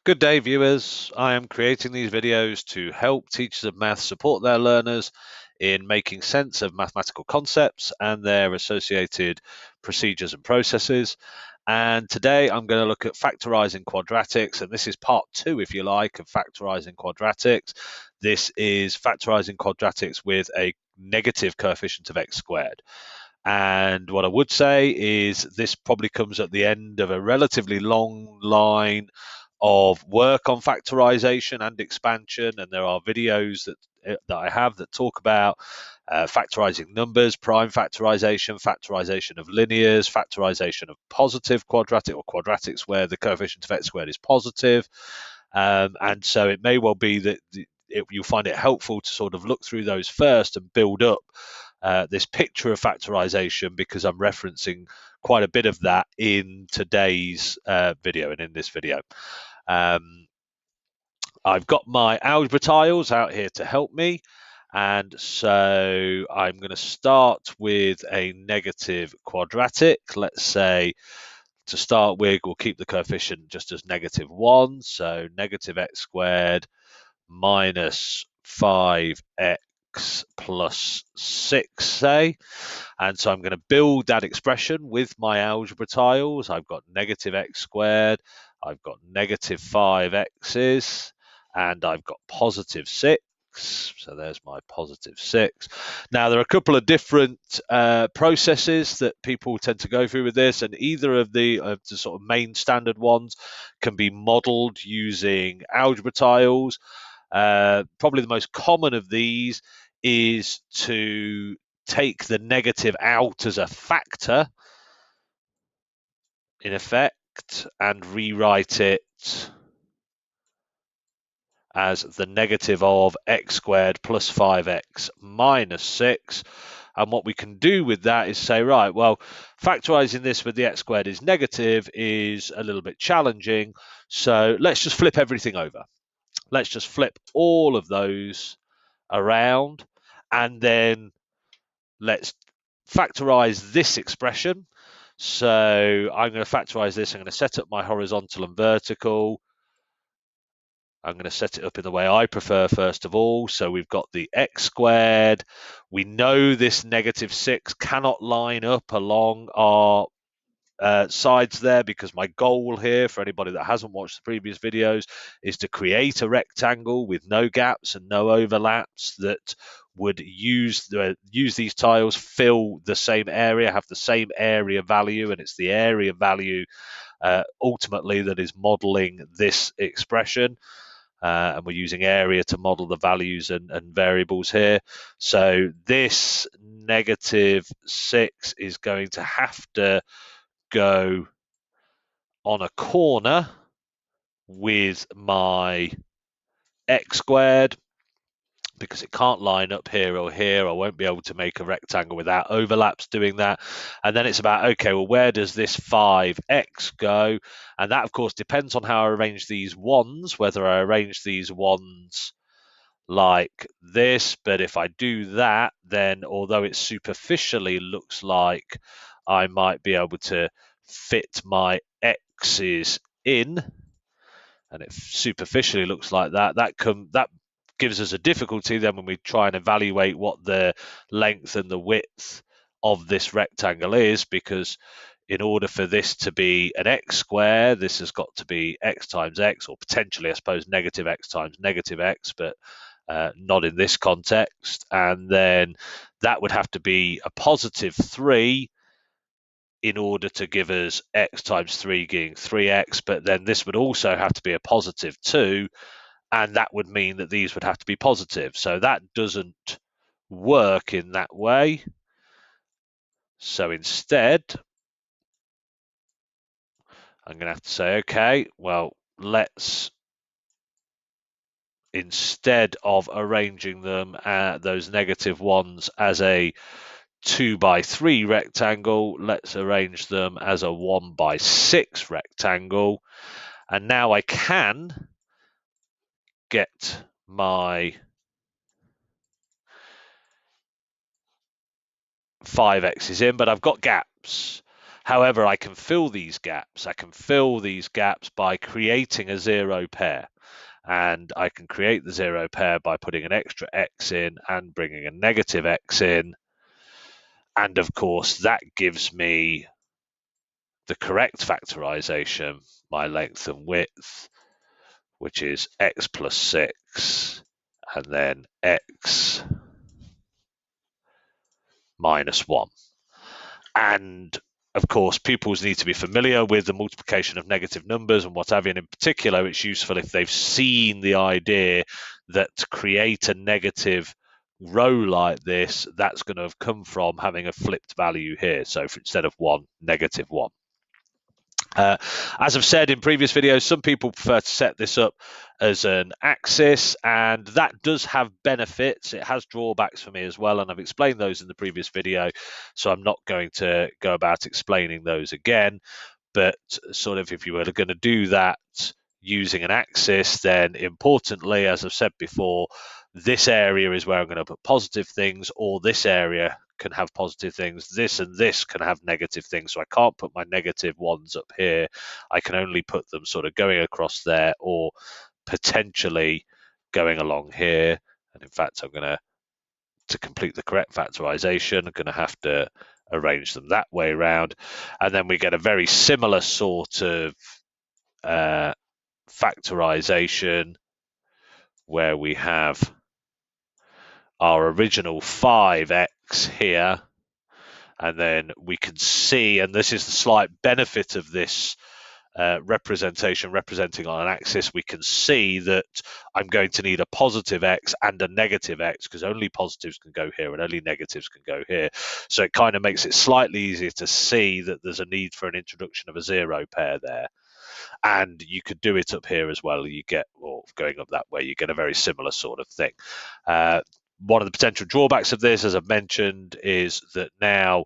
Good day, viewers. I am creating these videos to help teachers of maths support their learners in making sense of mathematical concepts and their associated procedures and processes. And today I'm going to look at factorizing quadratics, and this is part 2, if you like, of factorizing quadratics. This is factorizing quadratics with a negative coefficient of x squared. And what I would say is this probably comes at the end of a relatively long line of work on factorization and expansion, and there are videos that I have that talk about factorizing numbers, prime factorization of linears, factorization of positive quadratic or quadratics where the coefficient of x squared is positive. And so it may well be that you'll find it helpful to sort of look through those first and build up this picture of factorization, because I'm referencing quite a bit of that in today's video and in this video. I've got my algebra tiles out here to help me, and so I'm going to start with a negative quadratic. Let's say to start with, we'll keep the coefficient just as -1, so negative x squared minus 5x plus 6, say. And so I'm going to build that expression with my algebra tiles. I've got negative x squared, I've got negative 5x's, and I've got positive 6. So there's my positive 6. Now, there are a couple of different processes that people tend to go through with this, and either of the sort of main standard ones can be modeled using algebra tiles. Probably the most common of these is to take the negative out as a factor, in effect, and rewrite it as the negative of x squared plus 5x minus 6. And what we can do with that is say, right, well, factorizing this with the x squared is negative is a little bit challenging, so let's just flip everything over. Let's just flip all of those around, and then let's factorize this expression. So I'm going to factorize this. I'm going to set up my horizontal and vertical. I'm going to set it up in the way I prefer, first of all. So we've got the x squared. We know this negative 6 cannot line up along our sides there, because my goal here, for anybody that hasn't watched the previous videos, is to create a rectangle with no gaps and no overlaps that would use these tiles, fill the same area, have the same area value, and it's the area value ultimately that is modeling this expression. And we're using area to model the values and variables here. So this negative 6 is going to have to go on a corner with my x squared, because it can't line up here or here. I won't be able to make a rectangle without overlaps doing that. And then it's about, okay, well, where does this 5x go? And that, of course, depends on how I arrange these ones, whether I arrange these ones like this. But if I do that, then although it superficially looks like I might be able to fit my x's in, and it superficially looks like that, that gives us a difficulty then when we try and evaluate what the length and the width of this rectangle is, because in order for this to be an x square, this has got to be x times x, or potentially, I suppose, negative x times negative x, but not in this context. And then that would have to be a positive 3 in order to give us x times 3 being 3x, but then this would also have to be a positive 2, and that would mean that these would have to be positive. So that doesn't work in that way. So instead, I'm going to have to say, okay, well, let's, instead of arranging them, those negative ones, as a 2x3 rectangle, let's arrange them as a 1x6 rectangle. And now I can get my 5x's in, but I've got gaps. However, I can fill these gaps. I can fill these gaps by creating a zero pair. And I can create the zero pair by putting an extra x in and bringing a negative x in. And of course, that gives me the correct factorization, my length and width, which is x plus 6, and then x minus 1. And of course, pupils need to be familiar with the multiplication of negative numbers and what have you. And in particular, it's useful if they've seen the idea that to create a negative row like this, that's going to have come from having a flipped value here. So instead of 1, negative 1. As I've said in previous videos, some people prefer to set this up as an axis, and that does have benefits. It has drawbacks for me as well, and I've explained those in the previous video, so I'm not going to go about explaining those again. But sort of if you were going to do that using an axis, then importantly, as I've said before, this area is where I'm going to put positive things, or this area can have positive things. This and this can have negative things. So I can't put my negative ones up here. I can only put them sort of going across there or potentially going along here. And in fact, I'm going to complete the correct factorization, I'm going to have to arrange them that way around. And then we get a very similar sort of factorization where we have our original 5x here, and then we can see, and this is the slight benefit of this representation representing on an axis, we can see that I'm going to need a positive x and a negative x, because only positives can go here and only negatives can go here. So it kind of makes it slightly easier to see that there's a need for an introduction of a zero pair there. And you could do it up here as well. You get, or going up that way, you get a very similar sort of thing. One of the potential drawbacks of this, as I've mentioned, is that now,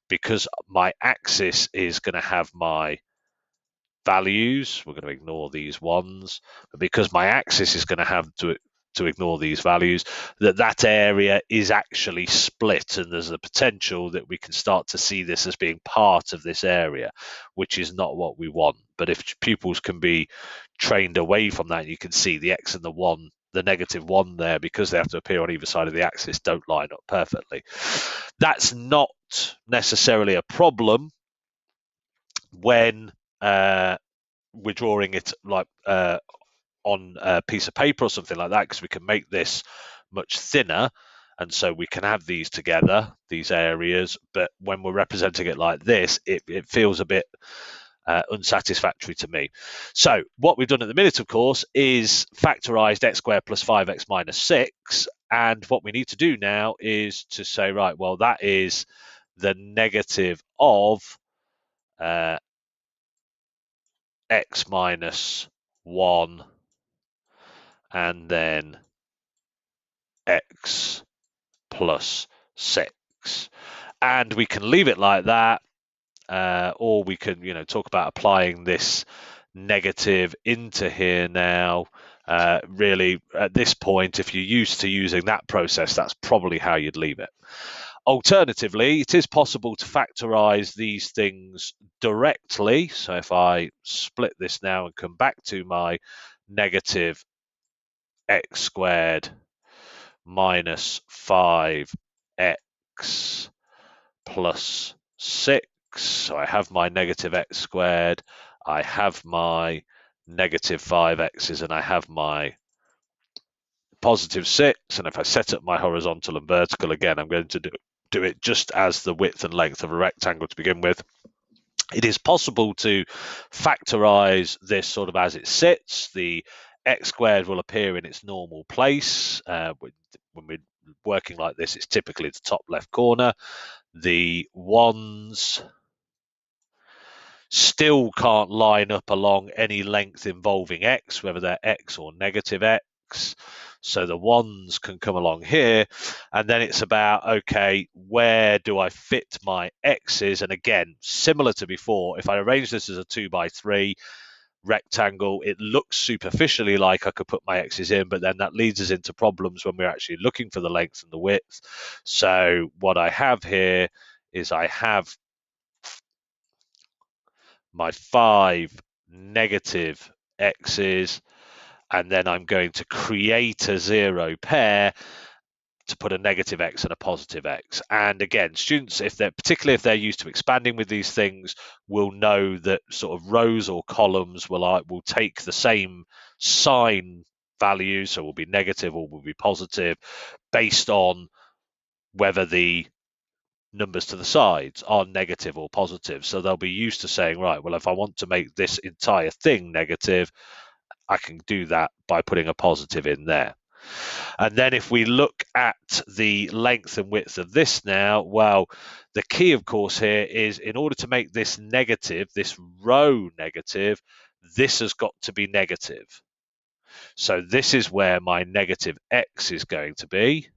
because my axis is going to have my values, we're going to ignore these ones, but because my axis is going to have to ignore these values, that area is actually split, and there's a potential that we can start to see this as being part of this area, which is not what we want. But if pupils can be trained away from that, you can see the x and the 1, the negative 1 there, because they have to appear on either side of the axis, don't line up perfectly. That's not necessarily a problem when we're drawing it like on a piece of paper or something like that, because we can make this much thinner, and so we can have these together, these areas. But when we're representing it like this, it feels a bit unsatisfactory to me. So what we've done at the minute, of course, is factorized x squared plus 5x minus 6. And what we need to do now is to say, right, well, that is the negative of x minus 1 and then x plus 6. And we can leave it like that, or we can, talk about applying this negative into here now. Really, at this point, if you're used to using that process, that's probably how you'd leave it. Alternatively, it is possible to factorize these things directly. So if I split this now and come back to my negative x squared minus 5x plus 6. So I have my negative x squared, I have my negative 5x's, and I have my positive 6. And if I set up my horizontal and vertical again, I'm going to do it just as the width and length of a rectangle to begin with. It is possible to factorize this sort of as it sits. The x squared will appear in its normal place. When we're working like this, it's typically the top left corner. The ones still can't line up along any length involving x, whether they're x or negative x. So the ones can come along here, and then it's about, okay, where do I fit my x's? And again, similar to before, if I arrange this as a 2x3 rectangle, it looks superficially like I could put my x's in, but then that leads us into problems when we're actually looking for the length and the width. So what I have here is I have my 5 negative x's, and then I'm going to create a 0 pair to put a negative x and a positive x. And again, students, particularly if they're used to expanding with these things, will know that sort of rows or columns will take the same sign values, so will be negative or will be positive, based on whether the numbers to the sides are negative or positive. So they'll be used to saying, right, well, if I want to make this entire thing negative, I can do that by putting a positive in there. And then if we look at the length and width of this now, well, the key, of course, here is in order to make this negative, this row negative, this has got to be negative. So this is where my negative x is going to be,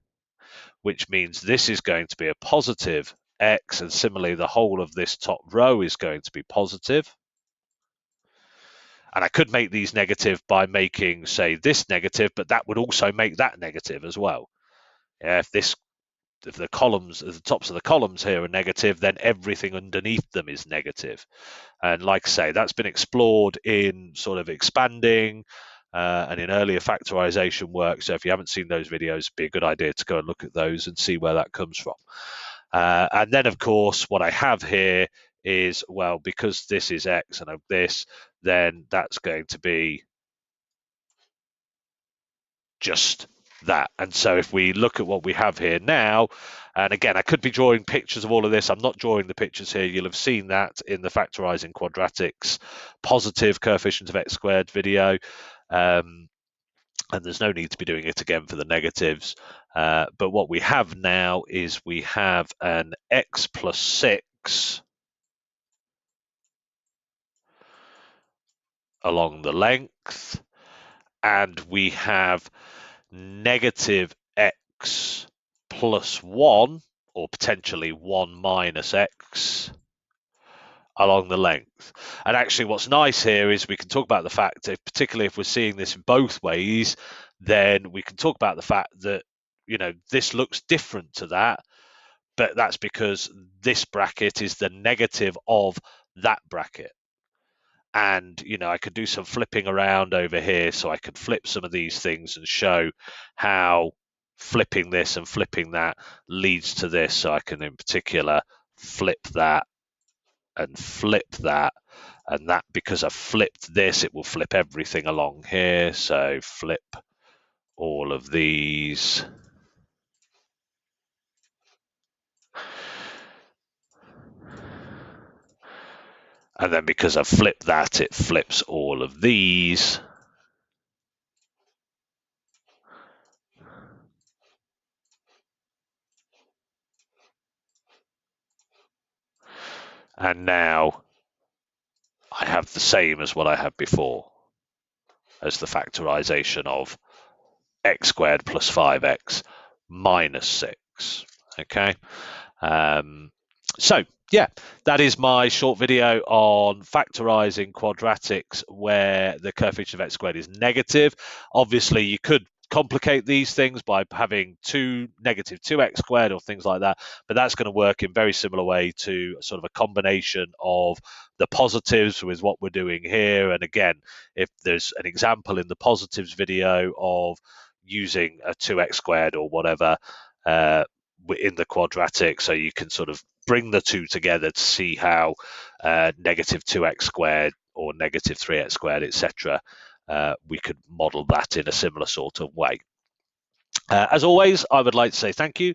which means this is going to be a positive x, and similarly the whole of this top row is going to be positive. And I could make these negative by making, say, this negative, but that would also make that negative as well. Yeah, if the columns, the tops of the columns here are negative, then everything underneath them is negative. And like I say, that's been explored in sort of expanding and in earlier factorization work. So if you haven't seen those videos, it'd be a good idea to go and look at those and see where that comes from. And then, of course, what I have here is, well, because this is x and of this, then that's going to be just that. And so if we look at what we have here now, and again, I could be drawing pictures of all of this. I'm not drawing the pictures here. You'll have seen that in the Factorizing Quadratics positive coefficient of x squared video. And there's no need to be doing it again for the negatives. But what we have now is we have an x plus 6 along the length, and we have negative x plus 1, or potentially 1 minus x along the length. And actually what's nice here is we can talk about the fact that, particularly if we're seeing this in both ways, then we can talk about the fact that, you know, this looks different to that, but that's because this bracket is the negative of that bracket. And, you know, I could do some flipping around over here, so I could flip some of these things and show how flipping this and flipping that leads to this. So I can, in particular, flip that and flip that. And that, because I've flipped this, it will flip everything along here. So flip all of these. And then because I've flipped that, it flips all of these. And now I have the same as what I had before, as the factorization of x squared plus 5x minus 6. Okay. So yeah, that is my short video on factorizing quadratics where the coefficient of x squared is negative. Obviously, you could complicate these things by having negative 2x squared or things like that, but that's going to work in very similar way to sort of a combination of the positives with what we're doing here. And again, if there's an example in the positives video of using a 2x squared or whatever in the quadratic, so you can sort of bring the two together to see how negative 2x squared or negative 3x squared, etc., we could model that in a similar sort of way. As always, I would like to say thank you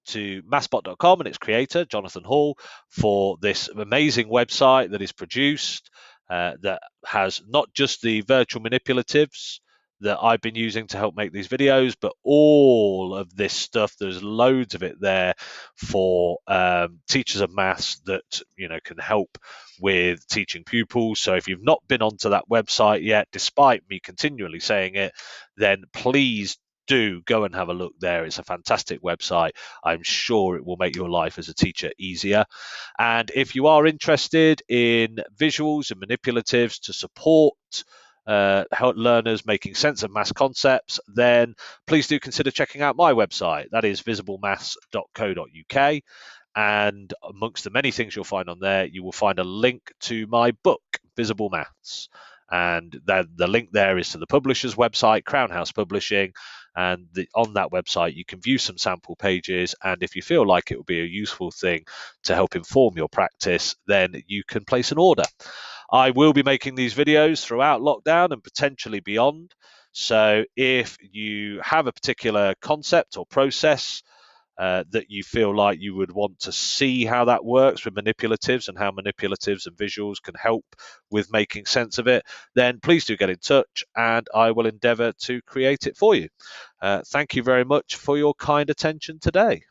to mathspot.com and its creator, Jonathan Hall, for this amazing website that is produced that has not just the virtual manipulatives that I've been using to help make these videos, but all of this stuff. There's loads of it there for teachers of maths that, you know, can help with teaching pupils. So if you've not been onto that website yet, despite me continually saying it, then please do go and have a look there. It's a fantastic website. I'm sure it will make your life as a teacher easier. And if you are interested in visuals and manipulatives to support help learners making sense of maths concepts, then please do consider checking out my website. That is visiblemaths.co.uk. And amongst the many things you'll find on there, you will find a link to my book, Visible Maths. And the link there is to the publisher's website, Crown House Publishing. And on that website, you can view some sample pages. And if you feel like it would be a useful thing to help inform your practice, then you can place an order. I will be making these videos throughout lockdown and potentially beyond. So if you have a particular concept or process that you feel like you would want to see how that works with manipulatives and how manipulatives and visuals can help with making sense of it, then please do get in touch and I will endeavour to create it for you. Thank you very much for your kind attention today.